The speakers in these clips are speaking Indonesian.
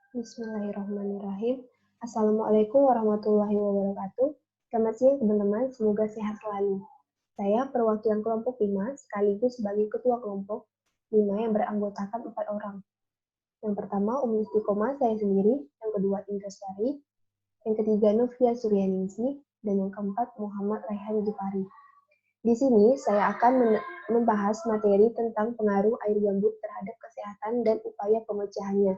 Bismillahirrahmanirrahim. Assalamualaikum warahmatullahi wabarakatuh. Selamat siang teman-teman, semoga sehat selalu. Saya perwakilan kelompok 5 sekaligus sebagai ketua kelompok 5 yang beranggotakan 4 orang. Yang pertama Umi Istiqomah, saya sendiri. Yang kedua Indra Sari. Yang ketiga Novia Suryaningsi. Dan yang keempat Muhammad Raihan Gifari. Di sini saya akan membahas materi tentang pengaruh air gambut terhadap kesehatan dan upaya pemecahannya.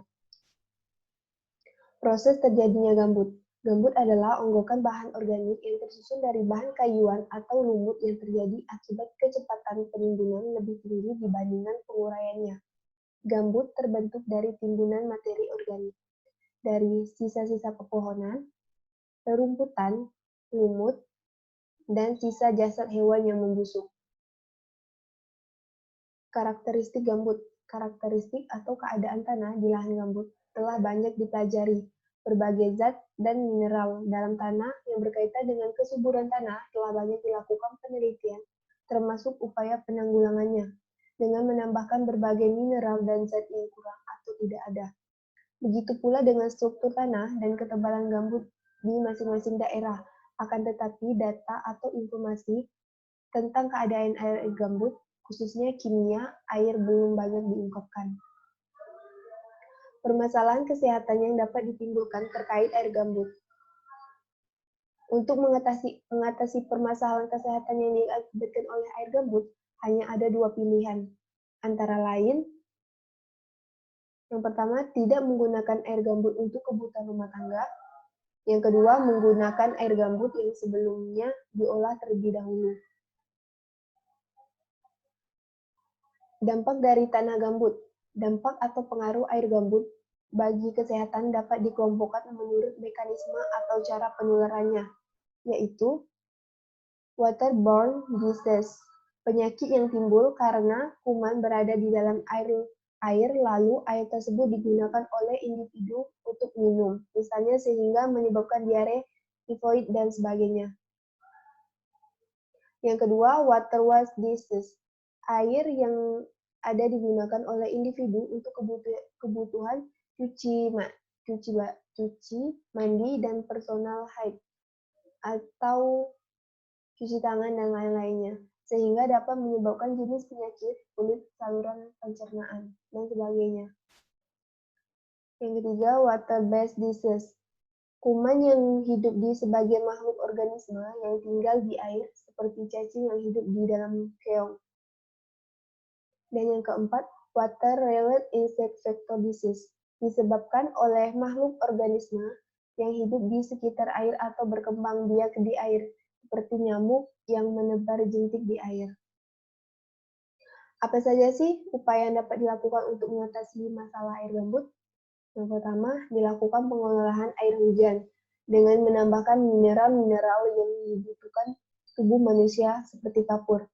Proses terjadinya gambut. Gambut adalah onggokan bahan organik yang tersusun dari bahan kayuan atau lumut yang terjadi akibat kecepatan penimbunan lebih tinggi dibandingkan penguraiannya. Gambut terbentuk dari timbunan materi organik, dari sisa-sisa pepohonan, rerumputan, lumut, dan sisa jasad hewan yang membusuk. Karakteristik gambut. Karakteristik atau keadaan tanah di lahan gambut telah banyak dipelajari. Berbagai zat dan mineral dalam tanah yang berkaitan dengan kesuburan tanah telah banyak dilakukan penelitian, termasuk upaya penanggulangannya, dengan menambahkan berbagai mineral dan zat yang kurang atau tidak ada. Begitu pula dengan struktur tanah dan ketebalan gambut di masing-masing daerah. Akan tetapi data atau informasi tentang keadaan air gambut, khususnya kimia, air belum banyak diungkapkan. Permasalahan kesehatan yang dapat ditimbulkan terkait air gambut. Untuk mengatasi permasalahan kesehatan yang diakibatkan oleh air gambut, hanya ada dua pilihan. Antara lain, yang pertama, tidak menggunakan air gambut untuk kebutuhan rumah tangga. Yang kedua, menggunakan air gambut yang sebelumnya diolah terlebih dahulu. Dampak dari tanah gambut. Dampak atau pengaruh air gambut bagi kesehatan dapat dikelompokkan menurut mekanisme atau cara penularannya, yaitu waterborne disease, penyakit yang timbul karena kuman berada di dalam air lalu air tersebut digunakan oleh individu untuk minum, misalnya sehingga menyebabkan diare, tifoid, dan sebagainya. Yang kedua, waterways disease, air yang ada digunakan oleh individu untuk kebutuhan cuci mandi, dan personal hygiene atau cuci tangan dan lain-lainnya, sehingga dapat menyebabkan jenis penyakit kulit, saluran pencernaan, dan sebagainya. Yang ketiga, water-based disease, kuman yang hidup di sebagian makhluk organisme yang tinggal di air, seperti cacing yang hidup di dalam keong. Dan yang keempat, water-related insect vector disease, disebabkan oleh makhluk organisme yang hidup di sekitar air atau berkembang biak di air, seperti nyamuk yang menebar jentik di air. Apa saja sih upaya yang dapat dilakukan untuk mengatasi masalah air gambut? Yang pertama, dilakukan pengolahan air hujan dengan menambahkan mineral-mineral yang dibutuhkan tubuh manusia seperti kapur.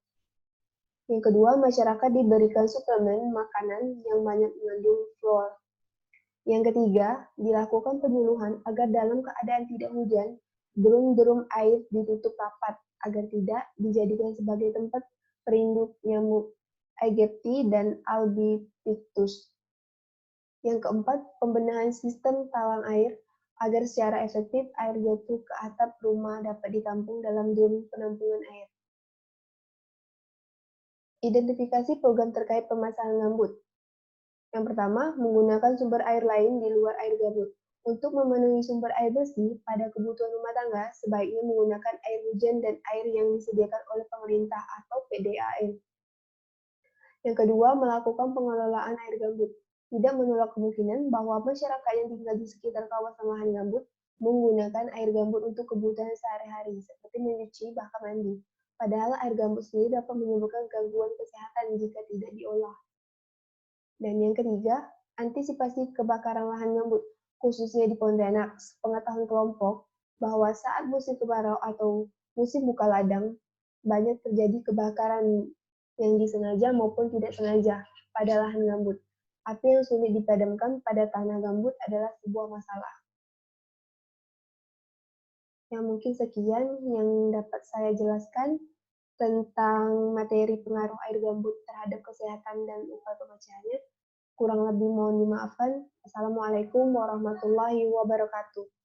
Yang kedua, masyarakat diberikan suplemen makanan yang banyak mengandung fluor. Yang ketiga, dilakukan penyuluhan agar dalam keadaan tidak hujan, drum-drum air ditutup rapat agar tidak dijadikan sebagai tempat perinduk nyamuk Aegypti dan Albopictus. Yang keempat, pembenahan sistem talang air agar secara efektif air jatuh ke atap rumah dapat ditampung dalam drum penampungan air. Identifikasi program terkait permasalahan gambut. Yang pertama, menggunakan sumber air lain di luar air gambut. Untuk memenuhi sumber air bersih pada kebutuhan rumah tangga, sebaiknya menggunakan air hujan dan air yang disediakan oleh pemerintah atau PDAM. Yang kedua, melakukan pengelolaan air gambut. Tidak menolak kemungkinan bahwa masyarakat yang tinggal di sekitar kawasan lahan gambut menggunakan air gambut untuk kebutuhan sehari-hari, seperti mencuci, bahkan mandi. Padahal air gambut sendiri dapat menyebabkan gangguan kesehatan jika tidak diolah. Dan yang ketiga, antisipasi kebakaran lahan gambut, khususnya di Pontianak. Pengetahuan kelompok bahwa saat musim kemarau atau musim buka ladang, banyak terjadi kebakaran yang disengaja maupun tidak sengaja pada lahan gambut. Api yang sulit dipadamkan pada tanah gambut adalah sebuah masalah. Yang mungkin sekian yang dapat saya jelaskan tentang materi pengaruh air gambut terhadap kesehatan dan upaya pemecahannya. Kurang lebih mohon dimaafkan. Assalamualaikum warahmatullahi wabarakatuh.